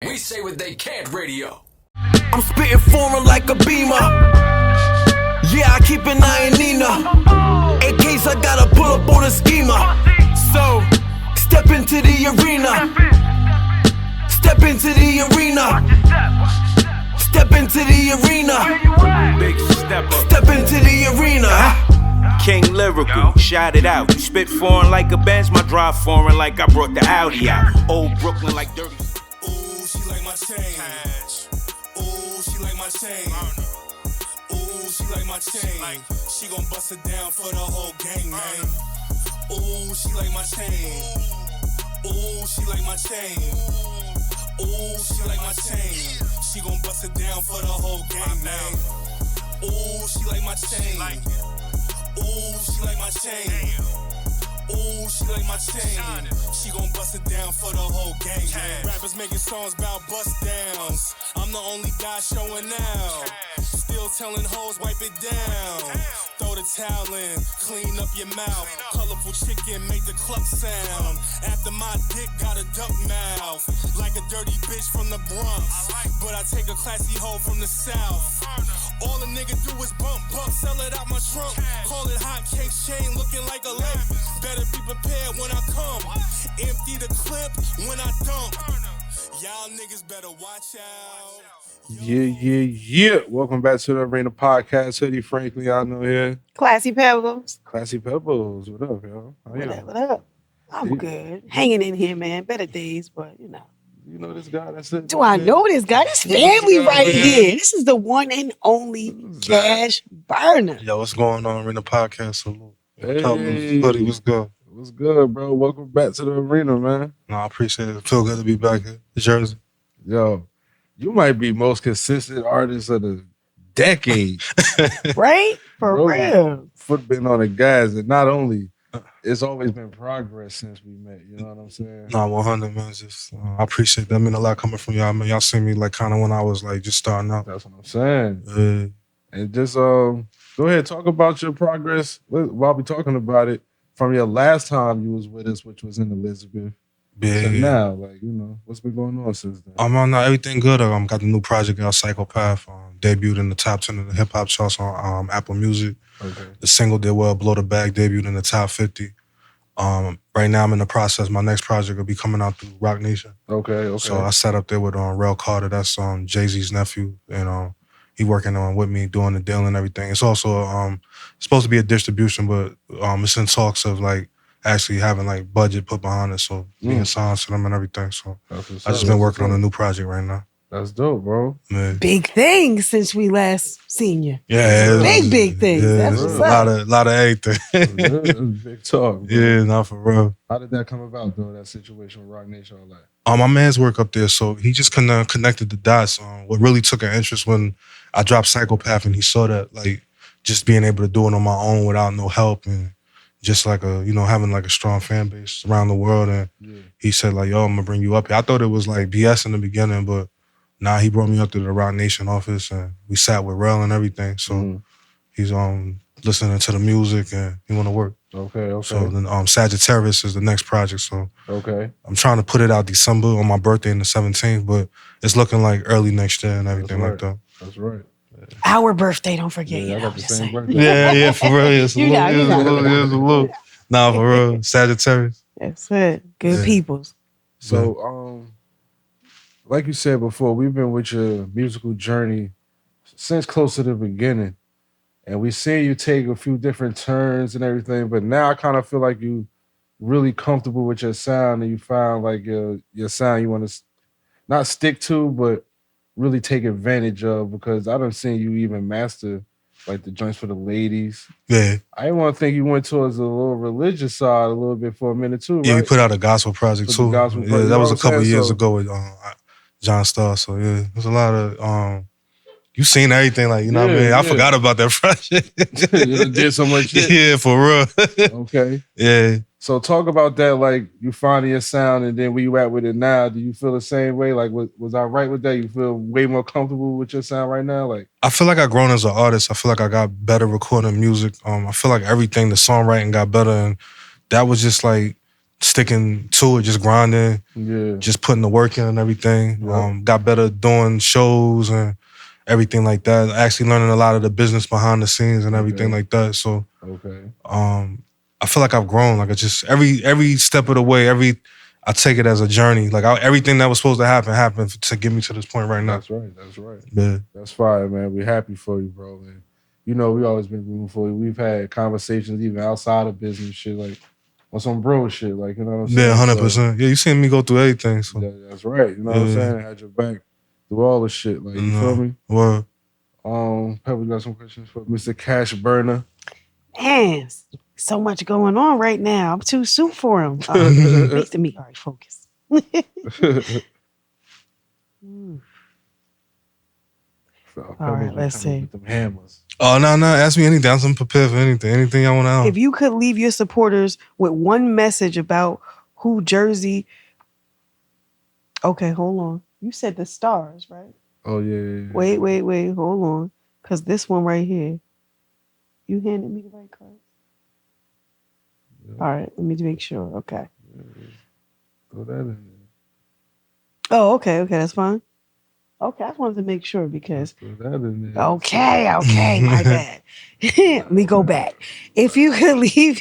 We say what they can't radio. I'm spitting foreign like a beamer. Yeah, I keep an eye on Nina. In case I gotta pull up on a schemer. So, step into the arena. Step into the arena. Step into the arena. Big step up. Step into the arena. King Lyrical, shout it out. You spit foreign like a Benz, my drive foreign like I brought the Audi out. Old Brooklyn like dirty. Ooh, she like my chain. Ooh, she like my chain. Ooh, she like my chain. She gon' bust it down for the whole gang, man. Ooh, she like my chain. Ooh, she like my chain. Ooh, she like my chain. She gon' bust it down for the whole gang, man. Ooh, she like my chain. Ooh, she like my chain. Ooh, she like my chain. She gon' bust it down for the whole gang, man. Rappers making songs about bust downs. I'm the only guy showing out. Still telling hoes, wipe it down. Throw the towel in, clean up your mouth. Colorful chicken, make the cluck sound. After my dick got a duck mouth. Like a dirty bitch from the Bronx. But I take a classy hoe from the South. All a nigga do is bump, sell it out my trunk. Call it hot cake chain, looking like a lake. Better be prepared when I come. Empty the clip when I dump. Y'all niggas better watch out. Yeah. Welcome back to the Arena Podcast. Hoodie Frankly, I know here. Classy Pebbles. Classy Pebbles. What up, y'all? What up? I'm good. Hanging in here, man. Better days, but you know. You know this guy that's it. Do I know this guy? This family right here. This is the one and only Cash Burner. Yo, what's going on? Arena Podcast. Salute. Hey. Buddy, what's good? What's good, bro? Welcome back to the Arena, man. No, I appreciate it. Feel good to be back in Jersey. Yo, you might be most consistent artist of the decade. Right? For Bro, real. Foot been on the gas, and not only, it's always been progress since we met. You know what I'm saying? Nah, 100, man. Just, I appreciate that. I mean, a lot coming from y'all, man. Y'all see me like kind of when I was like just starting out. That's what I'm saying. And just go ahead, talk about your progress while we talking about it from your last time you was with us, which was in Elizabeth. Yeah. Now, like, you know, what's been going on since then? On everything good. Got the new project out, Psychopath. Debuted in the top 10 of the hip hop charts on Apple Music. Okay. The single did well, Blow the Bag, debuted in the top 50. Right now I'm in the process. My next project will be coming out through Rock Nation. Okay. So I sat up there with Rel Carter, that's Jay-Z's nephew, and he working on with me doing the deal and everything. It's also supposed to be a distribution, but it's in talks of like actually having like budget put behind it, so being signed to them and everything. So I just been working on a new project right now. That's dope, bro. Man. Big things since we last seen you. Yeah, big things. Yeah, That's what's up. a lot of everything. Big talk, bro. Yeah, not for real. How did that come about, though, that situation with Rock Nation, all that? My man's work up there, so he just connected the dots. What really took an interest when I dropped Psychopath and he saw that, like, just being able to do it on my own without no help and just like having like a strong fan base around the world. And he said like, yo, I'm gonna bring you up here. I thought it was like BS in the beginning, but nah, he brought me up to the Rock Nation office and we sat with Rel and everything. So he's listening to the music and he want to work. Okay. So then Sagittarius is the next project. So I'm trying to put it out December on my birthday in the 17th, but it's looking like early next year and everything like that. That's right. Our birthday, don't forget. Yeah, I got the same birthday. Yeah, for real. It's a little. Nah, for real. Sagittarius. That's it. Good peoples. So, like you said before, we've been with your musical journey since close to the beginning. And we've seen you take a few different turns and everything, but now I kind of feel like you really comfortable with your sound and you found like your sound you want to not stick to, but really take advantage of, because I done seen you even master like the joints for the ladies. Yeah. I didn't want to think you went towards a little religious side a little bit for a minute too, right? Yeah, we put out a gospel project too. Yeah, that was a couple of years ago with John Starr. So yeah, there's a lot of you seen everything, like, you know what I mean? I forgot about that project. You did so much shit. Yeah, for real. Okay. Yeah. So talk about that, like you finding your sound and then where you at with it now. Do you feel the same way? Like, was I right with that? You feel way more comfortable with your sound right now? Like, I feel like I've grown as an artist. I feel like I got better recording music. I feel like everything, the songwriting got better, and that was just like sticking to it, just grinding, Yeah. just putting the work in and everything. Yeah. Got better doing shows and everything like that. Actually learning a lot of the business behind the scenes and everything like that. So Okay. I feel like I've grown. Like, it's just every step of the way, I take it as a journey. Like, everything that was supposed to happen happened to get me to this point right now. That's right. That's right. Yeah. That's fine, man. We're happy for you, bro. And you know, we always been rooting for you. We've had conversations even outside of business shit, like on some bro shit, like, you know what I'm saying? Yeah, So, 100%. Yeah, you seen me go through everything. So that's right. You know what I'm Yeah. saying? Had your back through all the shit. Like, you feel me? Well, Pebble, got some questions for Mr. Cash Burner. Man, so much going on right now. I'm too soon for him. Next to me. All right, focus. So, All right, Pebble let's just coming see. with them hammers. oh, no. Ask me anything. I'm prepared for anything. Anything I want to know. If you could leave your supporters with one message about who Jersey. Okay, hold on. You said the Stars, right? Oh yeah. Wait. Hold on. Because this one right here, you handed me the right card. All right, let me make sure. Okay. Throw that in there. Oh, okay, that's fine. Okay, I just wanted to make sure because. Throw that in there. Okay, my bad. Let me go back. If you could leave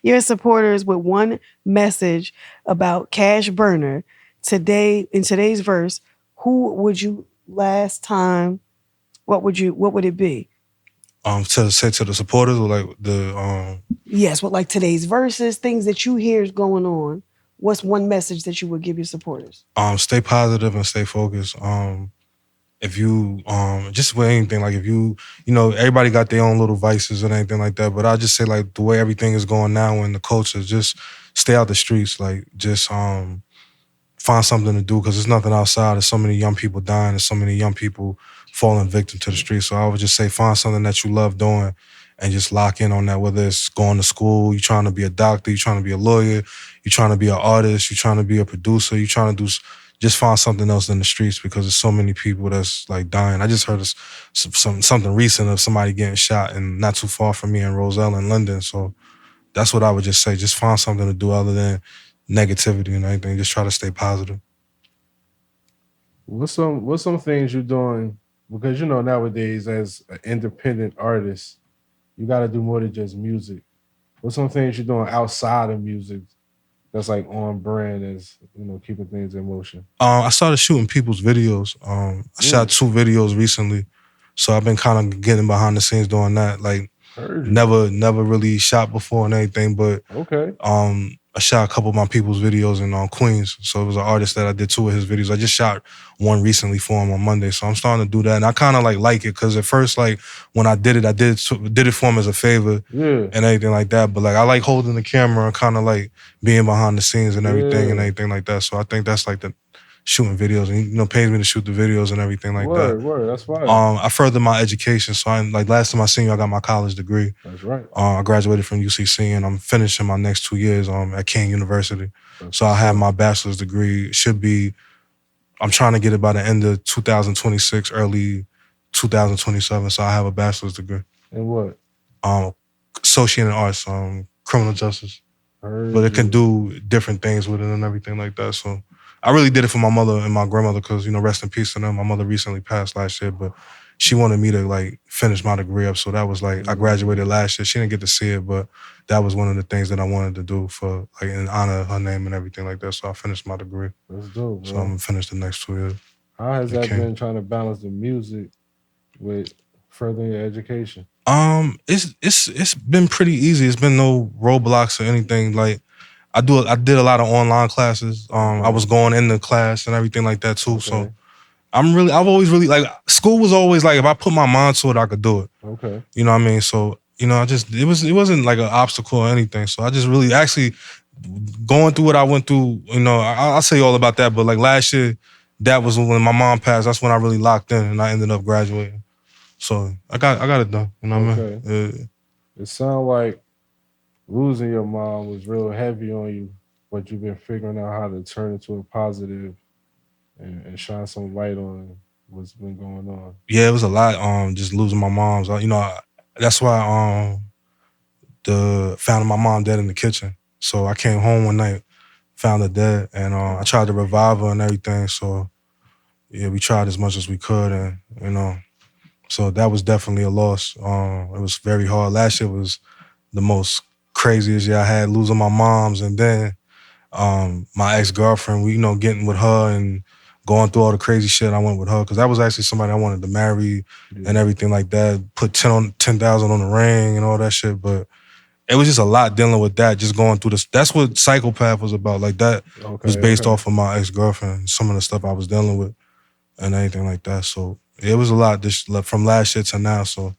your supporters with one message about Cash Burner today, in today's verse, who would you last time? What would it be? To say to the supporters, or like the Yes, what like today's verses, things that you hear is going on. What's one message that you would give your supporters? stay positive and stay focused. If you just with anything, like if you know, everybody got their own little vices and anything like that, but I just say, like, the way everything is going now in the culture, just stay out the streets. Like, just find something to do, because there's nothing outside. There's so many young people dying. There's so many young people falling victim to the streets. So I would just say, find something that you love doing and just lock in on that, whether it's going to school, you're trying to be a doctor, you're trying to be a lawyer, you're trying to be an artist, you're trying to be a producer, you're trying to do, just find something else in the streets, because there's so many people that's like dying. I just heard something recent of somebody getting shot, and not too far from me in Roselle in London. So that's what I would just say. Just find something to do other than negativity and everything. Just try to stay positive. What's some things you're doing? Because you know, nowadays as an independent artist, you got to do more than just music. What's some things you're doing outside of music that's like on brand, as you know, keeping things in motion? I started shooting people's videos. I shot 2 videos recently, so I've been kind of getting behind the scenes doing that. Like, never really shot before and anything, but okay. I shot a couple of my people's videos in Queens. So it was an artist that I did 2 of his videos. I just shot one recently for him on Monday. So I'm starting to do that. And I kind of like it, because at first, like, when I did it for him as a favor and everything like that. But like, I like holding the camera and kind of like being behind the scenes and everything and everything like that. So I think that's like the shooting videos, and you know, pays me to shoot the videos and everything like that. Word, that's fine. I furthered my education, so like last time I seen you, I got my college degree. That's right. I graduated from UCC, and I'm finishing my next 2 years at King University. So I have my bachelor's degree. I'm trying to get it by the end of 2026, early 2027. So I have a bachelor's degree. And what? Associate in arts, criminal justice. But it can do different things with it and everything like that. So I really did it for my mother and my grandmother, because, you know, rest in peace to them. My mother recently passed last year, but she wanted me to like finish my degree up. So that was like, I graduated last year. She didn't get to see it, but that was one of the things that I wanted to do for like in honor of her name and everything like that. So I finished my degree. That's dope, bro. So I'm gonna finish the next 2 years. How has that been, trying to balance the music with furthering your education? It's been pretty easy. It's been no roadblocks or anything. Like, I did a lot of online classes. I was going into class and everything like that too. So I've always really, like, school was always like, if I put my mind to it, I could do it. Okay. You know what I mean? So, you know, it wasn't like an obstacle or anything. So I just really, actually, going through what I went through, you know, I'll say all about that. But like last year, that was when my mom passed. That's when I really locked in, and I ended up graduating. So I got it done. You know what I mean? Yeah. It sounds like losing your mom was real heavy on you, but you've been figuring out how to turn it to a positive and shine some light on what's been going on. Yeah, it was a lot. Just losing my mom's. You know, that's why found my mom dead in the kitchen. So I came home one night. found her dead, and I tried to revive her and everything. So yeah, we tried as much as we could, and so that was definitely a loss. It was very hard. Last year was the most craziest year I had, losing my moms, and then my ex-girlfriend, we, getting with her and going through all the crazy shit. I went with her because that was actually somebody I wanted to marry and everything like that. Put 10,000 on the ring and all that shit, but it was just a lot dealing with that, just going through this. That's what Psychopath was about. Like that was based off of my ex-girlfriend, some of the stuff I was dealing with and anything like that. So it was a lot from last year to now. So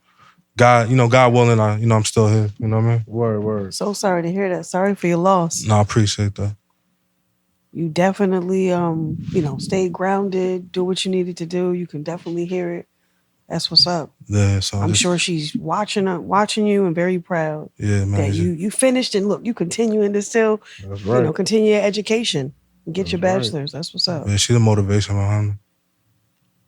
God willing, I'm still here. You know what I mean? Word. So sorry to hear that. Sorry for your loss. No, I appreciate that. You definitely, stay grounded, do what you needed to do. You can definitely hear it. That's what's up. Yeah, so I'm sure she's watching you and very proud. Yeah, man. That you finished and look, you continuing to still, continue your education and get your bachelor's. That's what's up. Yeah, she's the motivation behind me.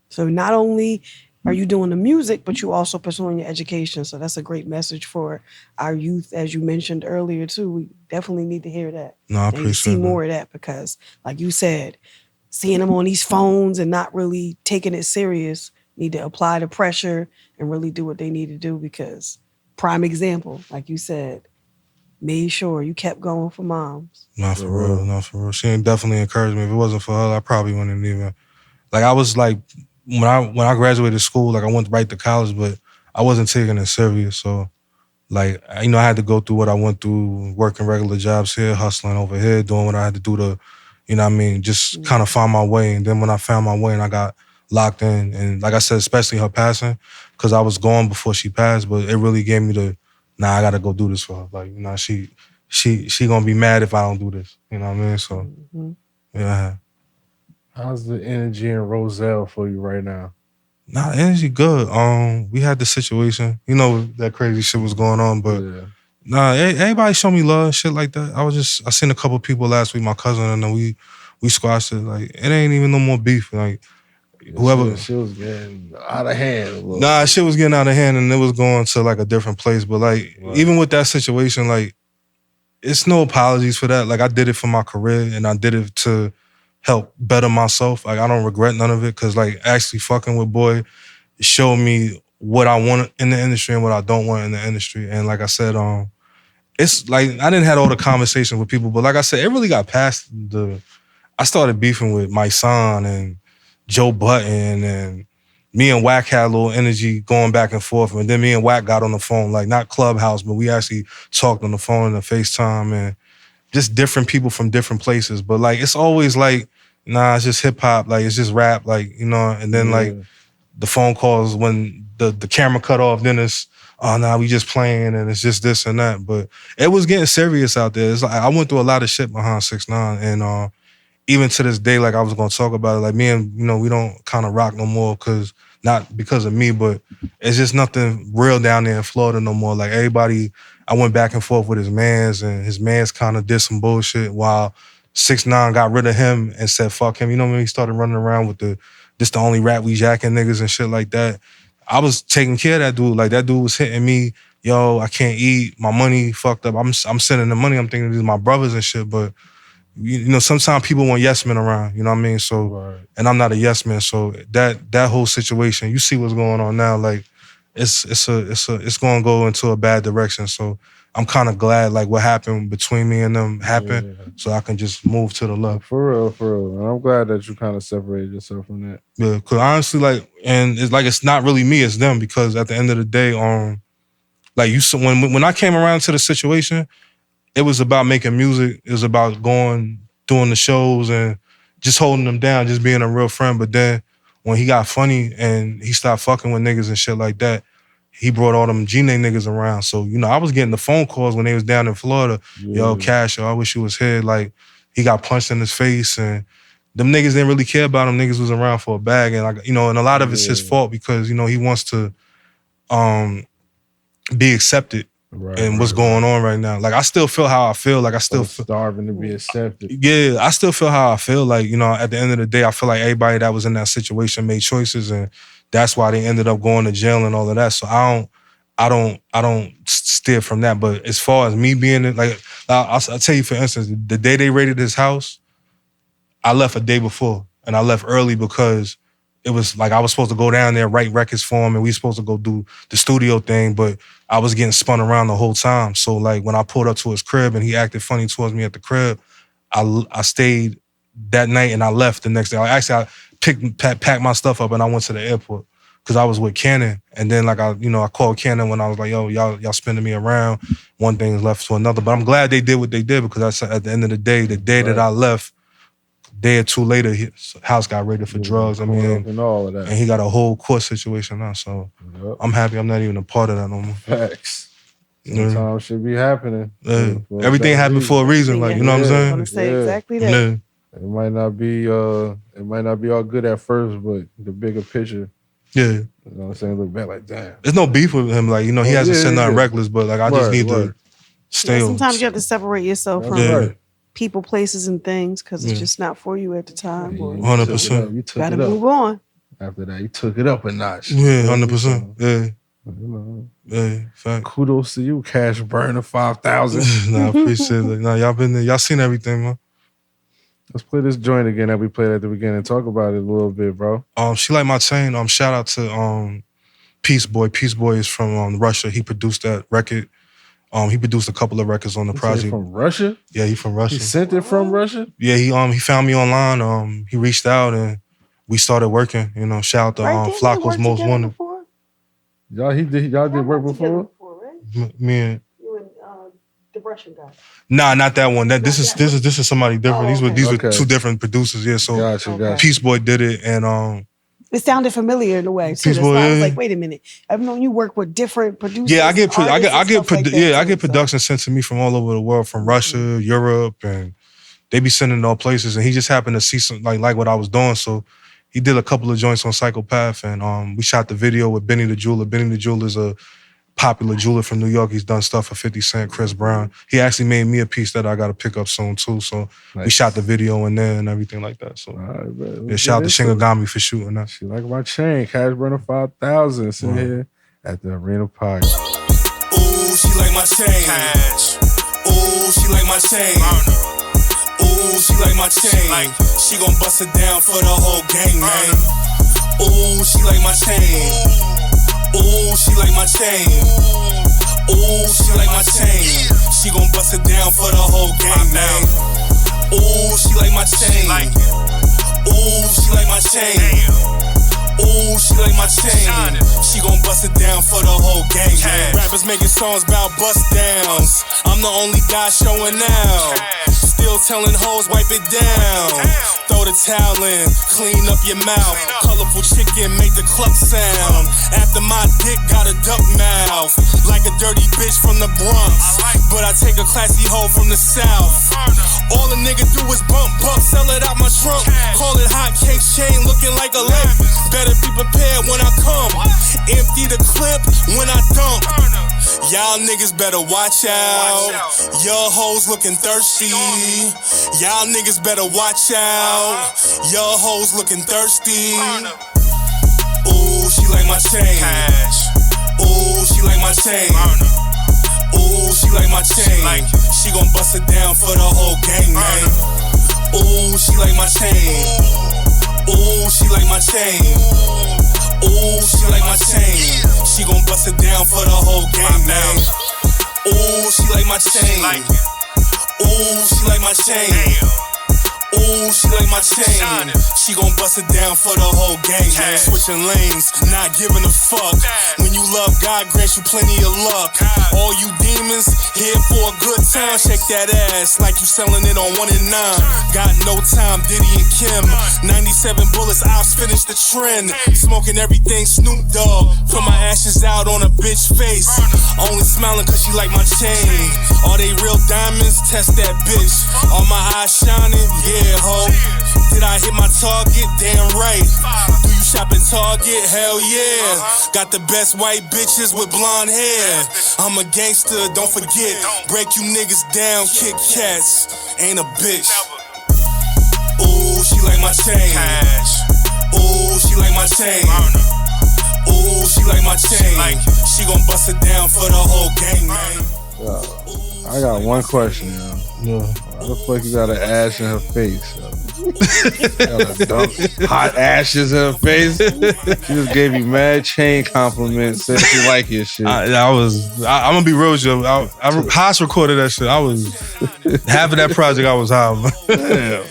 So not only are you doing the music, but you also pursuing your education. So that's a great message for our youth, as you mentioned earlier too. We definitely need to hear that. No, I and appreciate see more of that because, like you said, seeing them on these phones and not really taking it serious, need to apply the pressure and really do what they need to do because prime example, like you said, made sure you kept going for moms. Not for real. She definitely encouraged me. If it wasn't for her, I probably wouldn't even. Like I was like, when I graduated school, like I went right to college, but I wasn't taking it serious. So like, I had to go through what I went through, working regular jobs here, hustling over here, doing what I had to do to, just kind of find my way. And then when I found my way and I got locked in, and like I said, especially her passing, because I was gone before she passed, but it really gave me I gotta go do this for her. Like, she gonna be mad if I don't do this. You know what I mean? So, yeah. How's the energy in Roselle for you right now? Nah, the energy good. We had the situation, that crazy shit was going on, but everybody showed me love, shit like that. I seen a couple people last week, my cousin, and then we squashed it. Like, it ain't even no more beef. Like, whoever. Shit was getting out of hand. Nah, shit was getting out of hand and it was going to like a different place. But like, even with that situation, like, it's no apologies for that. Like, I did it for my career and I did it to help better myself. Like, I don't regret none of it because like actually fucking with Boy showed me what I want in the industry and what I don't want in the industry. And like I said, it's like, I didn't have all the conversations with people, but like I said, it really got past I started beefing with my son and Joe Button, and me and Wack had a little energy going back and forth. And then me and Wack got on the phone, like not Clubhouse, but we actually talked on the phone and the FaceTime and just different people from different places. But like, it's always like, nah, it's just hip hop. Like, it's just rap. Like, and then like the phone calls when the camera cut off, then it's, oh, nah, we just playing and it's just this and that. But it was getting serious out there. It's like, I went through a lot of shit behind 6ix9ine, and even to this day, like I was gonna talk about it, like me and, we don't kind of rock no more not because of me, but it's just nothing real down there in Florida no more. Like everybody, I went back and forth with his mans and his mans kind of did some bullshit while 6ix9ine got rid of him and said, fuck him. When he started running around with this the only rap we jacking niggas and shit like that. I was taking care of that dude. Like that dude was hitting me, yo, I can't eat, my money fucked up. I'm sending the money, I'm thinking these are my brothers and shit, but sometimes people want yes men around, you know what I mean? So, and I'm not a yes man. So that whole situation, you see what's going on now. Like, it's going to go into a bad direction. So I'm kind of glad like what happened between me and them happened, so I can just move to the left. For real. And I'm glad that you kind of separated yourself from that. Yeah, because honestly, like, and it's like it's not really me, it's them. Because at the end of the day, like when I came around to the situation, it was about making music. It was about doing the shows and just holding them down, just being a real friend. But then when he got funny and he stopped fucking with niggas and shit like that, he brought all them G-Name niggas around. So, I was getting the phone calls when they was down in Florida. Yo, Cash, I wish you was here. Like, he got punched in his face and them niggas didn't really care about him. Niggas was around for a bag. And like, and a lot of it's his fault because, he wants to be accepted. And what's going on right now. Like, I still feel how I feel. Like, I still feel starving to be accepted. Yeah, I still feel how I feel. Like, at the end of the day, I feel like everybody that was in that situation made choices, and that's why they ended up going to jail and all of that. So I don't steer from that. But as far as me being like I'll tell you, for instance, the day they raided his house, I left a day before, and I left early because it was like I was supposed to go down there, write records for him, and we were supposed to go do the studio thing, but I was getting spun around the whole time. So like when I pulled up to his crib and he acted funny towards me at the crib, I stayed that night and I left the next day. I packed my stuff up and I went to the airport because I was with Cannon. And then like I called Cannon when I was like, yo, y'all spinning me around. One thing's left to another. But I'm glad they did what they did because at the end of the day that I left, a day or two later, his house got raided for drugs. I mean, and all of that. And he got a whole court situation now. So I'm happy I'm not even a part of that no more. Facts. Sometimes should be happening. Everything happened for a reason, like, you know what I'm saying? I want to say exactly that. It might not be all good at first, but the bigger picture. Yeah. You know what I'm saying? Look back like, damn. There's no beef with him. Like, he hasn't said nothing reckless, but like I just need to stay on. Sometimes you have to separate yourself from people, places, and things because it's just not for you at the time. 100%. You took gotta it up. move on. After that, you took it up a notch. Yeah, 100%. Yeah. Yeah, fact. Kudos to you, Cash Burner 5,000. Nah, I appreciate it. Nah, y'all been there. Y'all seen everything, man. Let's play this joint again that we played at the beginning. Talk about it a little bit, bro. She Like My Chain. Shout out to Peace Boy. Peace Boy is from Russia. He produced that record. He produced a couple of records on the project. From Russia? Yeah, he from Russia. He sent it from Russia? Yeah, he found me online. He reached out and we started working. Shout out to Flacco's Most Wanted. Y'all did work before? Me and You and the Russian guy. Nah, not that one. This is somebody different. These were two different producers. Yeah, so Gotcha. Peace Boy did it, and it sounded familiar in a way. Too. Peace Boy, I was like, wait a minute. I've known you work with different producers. Yeah, I get like production sent to me from all over the world, from Russia, Europe, and they be sending it all places. And he just happened to see some like what I was doing, so he did a couple of joints on Psychopath, and we shot the video with Benny the Jeweler. Benny the Jeweler is a popular jeweler from New York. He's done stuff for 50 Cent, Chris Brown. He actually made me a piece that I got to pick up soon too. So we shot the video in there and everything like that. So shout out to Shingagami for shooting that. She Like My Chain, Cash Burner 5,000, sitting here at the Arena Park. Ooh, she like my chain. Ooh, she like my chain. Ooh, she like my chain. She gon' bust it down for the whole gang, man. Ooh, she like my chain. Ooh, she like my chain. Ooh, she like my chain. She gon' bust it down for the whole gang, man. Ooh, she like my chain. Ooh, she like my chain. Ooh, she like my chain. She gon' bust it down for the whole gang, man. Rappers making songs about bust downs. I'm the only guy showing out. Still telling hoes, wipe it down. Throw the towel in, clean up your mouth. Colorful chicken, make the cluck sound. After my dick got a duck mouth. Like a dirty bitch from the Bronx. But I take a classy hoe from the South. All a nigga do is bump, sell it out my trunk. Call it hot cake chain, looking like a lake. Better be prepared when I come. Empty the clip when I dump. Y'all niggas better watch out. Your hoes looking thirsty. Y'all niggas better watch out. Your hoes looking thirsty. Ooh, she like my chain. Ooh, she like my chain. Ooh, she like my chain. She gon' bust it down for the whole gang, man. Ooh, she like my chain. Ooh, she like my chain. Ooh, she like my chain. She gon' bust it down for the whole gang, man. Ooh, she like my chain. Ooh, she like my chain. Ooh, she like my chain. She gon' bust it down for the whole gang, man. Switching lanes, not giving a fuck. When you love God, grants you plenty of luck. All you demons, here for a good time. Shake that ass like you selling it on 1 and 9. Got no time, Diddy and Kim. 97 bullets, Ops finished the trend. Smoking everything Snoop Dogg. Put my ashes out on a bitch face. Only smiling cause she like my chain. Are they real diamonds? Test that bitch. Are my eyes shining? Yeah, ho. Did I hit my target? Damn right. Do you shop at Target? Hell yeah. Got the best white bitches with blonde hair. I'm a gangster, don't forget. Break you niggas down, kick cats. Ain't a bitch. Ooh, she like my chain. Ooh, she like my chain. Ooh, she like my chain. She gon' bust it down for the whole gang, man. Ooh. I got one question, yo. Yeah. Why the fuck you got an ash in her face? Yo? Got a dump, hot ashes in her face. She just gave you mad chain compliments. Said she like your shit. I'm gonna be real with you. Haas recorded that shit. I was half of that project. I was high. Damn.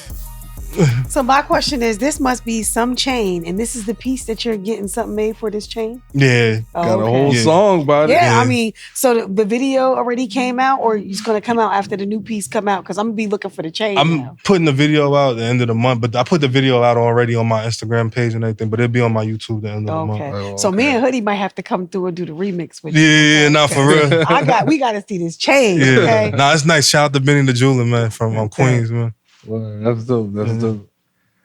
So my question is, this must be some chain, and this is the piece that you're getting something made for this chain? Yeah. Oh, Got a okay. whole Yeah. song about it. Yeah, I mean, so the video already came out, or it's going to come out after the new piece come out? Because I'm going to be looking for the chain I'm now. putting the video out at the end of the month, but I put the video out already on my Instagram page and everything, but it'll be on my YouTube at the end of the month. Okay. Oh, So me okay. and Hoodie might have to come through and do the remix with you. Yeah, not for real. We got to see this chain, Yeah. okay? Nah, it's nice. Shout out to Benny the Jeweler, man, from Okay. Queens, man. Well, that's dope. That's dope.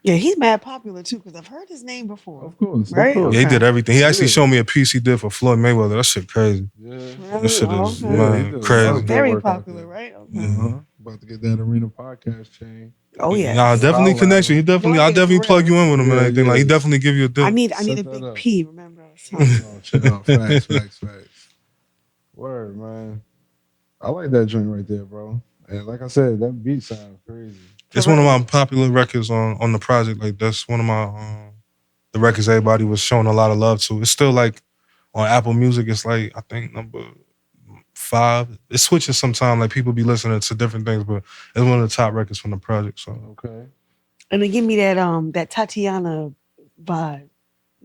Yeah, he's mad popular too, because I've heard his name before. Of course. Right? Of course. Yeah, he Okay. did everything. He actually Yeah. showed me a piece he did for Floyd Mayweather. That shit crazy. Yeah. That shit Oh, is, okay. man, he did a crazy. lot of Very work out popular, there. right? Okay. Uh-huh. About to get that Arena podcast chain. Oh yeah. Nah, definitely Wow. connection. He definitely, I'll Yeah, definitely for plug you in with him and Yeah, everything. yeah. Like, he definitely give you a dip. I need Set a that big up. P, remember? Oh, check out. Facts. Word, man. I like that joint right there, bro. And like I said, that beat sounds crazy. It's one of my popular records on the project. Like, that's one of my the records everybody was showing a lot of love to. It's still like on Apple Music. It's like, I think number 5. It switches sometime. Like, people be listening to different things, but it's one of the top records from the project. So Okay. And then give me that Tatiana vibe.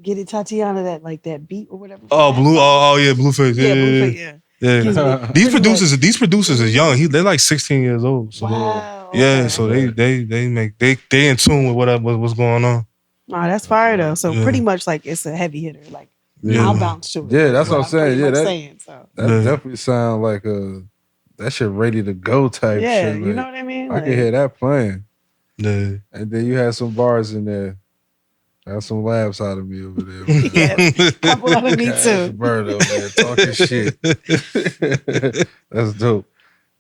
Get it, Tatiana, that beat or whatever. yeah, Blueface. Yeah, Yeah, Blueface, yeah. yeah. Yeah. Gives me These pretty producers is young. They're like 16 years old. So Wow. yeah, okay. so they in tune with what's going on. Oh, that's fire though. So Yeah. pretty much like it's a heavy hitter. Like Yeah. I'll bounce to it. Yeah, that's what I'm saying. pretty Yeah, much that- saying, so. That Yeah. definitely sound like that shit ready to go type Yeah, shit. you like, know what I mean? I can hear that playing. Yeah. And then you had some bars in there. Had some laughs out of me over there. Yeah, couple out of me Cash too. Bird over there talking shit. That's dope.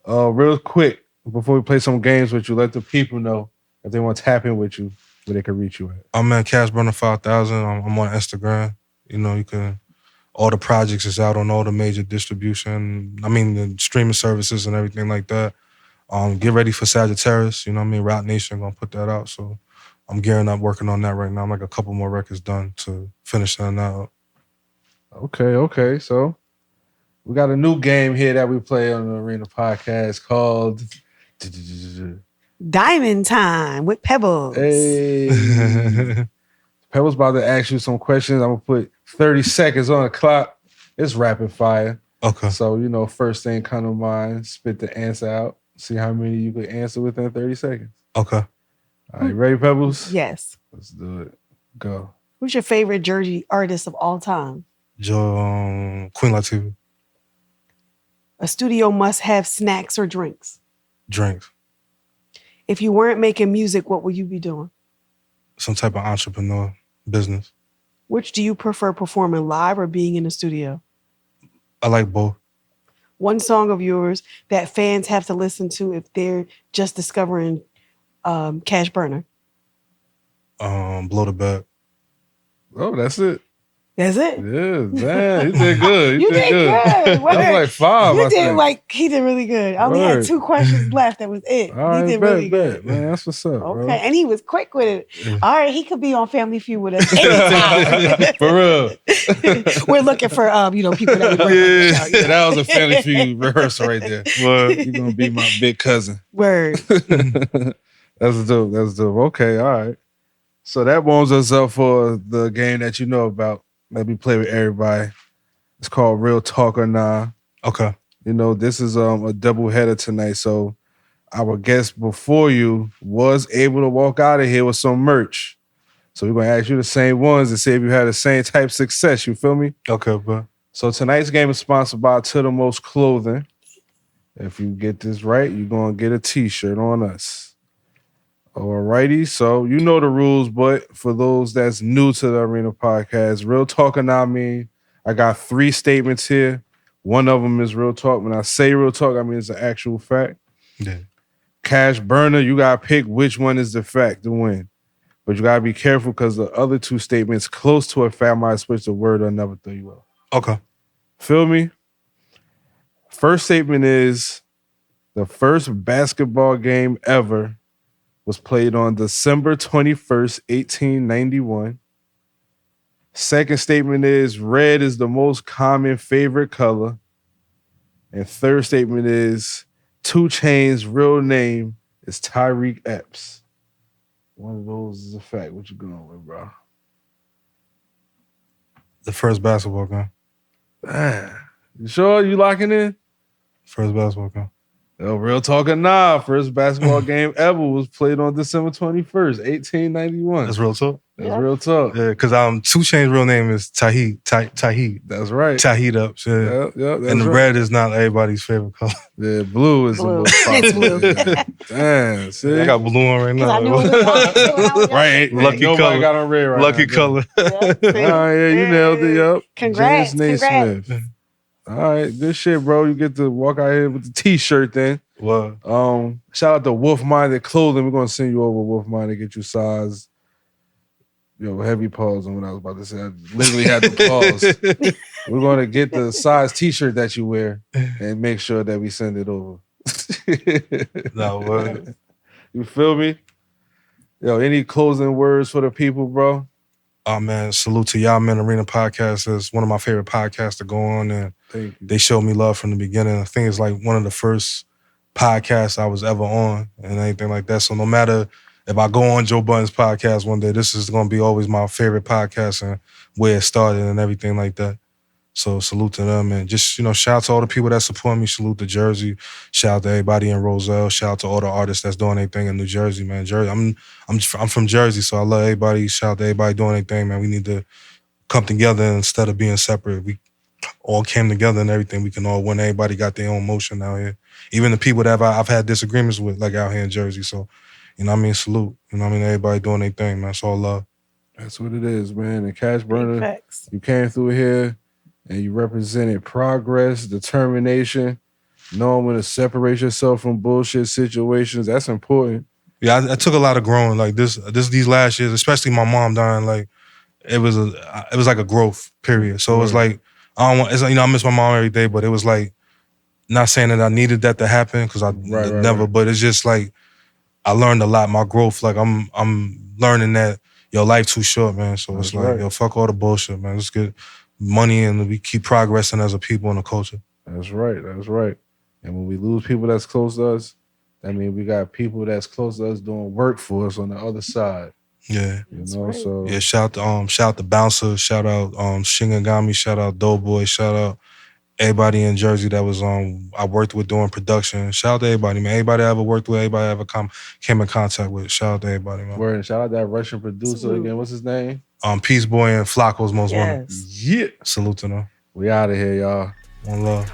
Real quick, before we play some games with you, let the people know if they want to tap in with you, where they can reach you at. I'm at Cash Burner 5000. I'm on Instagram. You know, you can. All the projects is out on all the major distribution. I mean, the streaming services and everything like that. Get ready for Sagittarius. You know what I mean? Rock Nation gonna put that out. So I'm gearing up, working on that right now. I'm like a couple more records done to finish that out. Okay. So we got a new game here that we play on the Arena Podcast called Diamond Time with Pebbles. Hey. Pebbles about to ask you some questions. I'm gonna put 30 seconds on the clock. It's rapid fire. Okay. So, first thing come to mind, spit the answer out. See how many you could answer within 30 seconds. Okay. All right, ready, Pebbles? Yes. Let's do it. Go. Who's your favorite Jersey artist of all time? Queen Latifah. A studio must have snacks or drinks. Drinks. If you weren't making music, what would you be doing? Some type of entrepreneur business. Which do you prefer, performing live or being in the studio? I like both. One song of yours that fans have to listen to if they're just discovering Cash Burner. Blow the Bag. Oh, that's it. That's it. Yeah, man. You did good. You did good. That was like 5. You I did think. he did really good. I only had Word. 2 questions left. That was it. All right, He did bet, really good. man. That's what's up, bro. Okay, and he was quick with it. Yeah. All right, he could be on Family Feud with us anytime. For real. We're looking for people that we bring on the show. Yeah, that was a Family Feud rehearsal right there. You're gonna be my big cousin. Word. That's dope. That's dope. Okay, all right. So that warms us up for the game that you know about. Let me play with everybody. It's called Real Talk or Nah. Okay. This is a double header tonight. So our guest before you was able to walk out of here with some merch. So we're gonna ask you the same ones and see if you had the same type of success. You feel me? Okay, bro. So tonight's game is sponsored by To The Most Clothing. If you get this right, you're gonna get a t-shirt on us. Alrighty, so you know the rules, but for those that's new to the Arena Podcast, Real Talk or Nah mean I got 3 statements here. One of them is real talk. When I say real talk, I mean it's an actual fact. Yeah. Cash Burner, you gotta pick which one is the fact to win. But you gotta be careful because the other 2 statements close to a fact might switch the word or never throw you off. Okay. Feel me? First statement is The first basketball game ever was played on December 21st, 1891. Second statement is red is the most common favorite color. And third statement is 2 Chainz's real name is Tyreek Epps. One of those is a fact. What you going with, bro? The first basketball game. Man, you sure you locking in? First basketball game. Yo, real talking nah. First basketball game ever was played on December 21st, 1891. That's real talk. That's real talk. Yeah, because 2 Chainz's real name is Taheed. That's right. Taheed Ups. Yeah. Yep, that's And the right. red is not everybody's favorite color. Yeah, blue is the Blue. most It's popular. blue. Damn, see? I got blue on right 'Cause I now. knew it was mine. Right. Lucky Nobody color. got on red right Lucky now. color. All right, yeah, you nailed it. Yep. Congrats, James congrats. Naismith. All right, good shit, bro. You get to walk out here with the t-shirt then. What? Shout out to Wolf Minded Clothing. We're gonna send you over Wolf Minded, get you size. Yo, heavy pause on what I was about to say. I literally had to pause. We're gonna get the size t-shirt that you wear and make sure that we send it over. No, what? You feel me? Yo, any closing words for the people, bro? Oh man, salute to y'all, man. Arena Podcast is one of my favorite podcasts to go on, and Thank you. they showed me love from the beginning. I think it's like one of the first podcasts I was ever on and anything like that. So no matter if I go on Joe Budden's podcast one day, this is gonna be always my favorite podcast and where it started and everything like that. So salute to them, and just, shout out to all the people that support me. Salute to Jersey. Shout out to everybody in Roselle. Shout out to all the artists that's doing anything in New Jersey, man. Jersey, I'm from Jersey, so I love everybody. Shout out to everybody doing anything, man. We need to come together instead of being separate. We all came together and everything. We can all win. Everybody got their own motion out here. Even the people that I've had disagreements with, like out here in Jersey. So, salute. Everybody doing their thing, man. It's all love. That's what it is, man. And Cash Big Burner, facts. you came through here and you represented progress, determination, knowing when to separate yourself from bullshit situations. That's important. Yeah, I took a lot of growing. Like these last years, especially my mom dying. Like it was like a growth period. So it was like I miss my mom every day, but it was like not saying that I needed that to happen because I never. But it's just like I learned a lot. My growth, like I'm learning that life too short, man. So it's like fuck all the bullshit, man. Let's get money and we keep progressing as a people and a culture. That's right. That's right. And when we lose people that's close to us, that means we got people that's close to us doing work for us on the other side. Yeah. So yeah, shout out to Bouncer, shout out Shingagami, shout out Doughboy, shout out everybody in Jersey that was I worked with doing production. Shout out to everybody, man. Everybody I ever worked with, everybody I ever came in contact with. Shout out to everybody, man. Word, and shout out that Russian producer again. What's his name? Peace Boy and Flacco's Most Wanted. Yeah. Salute to them. We out of here, y'all. One love.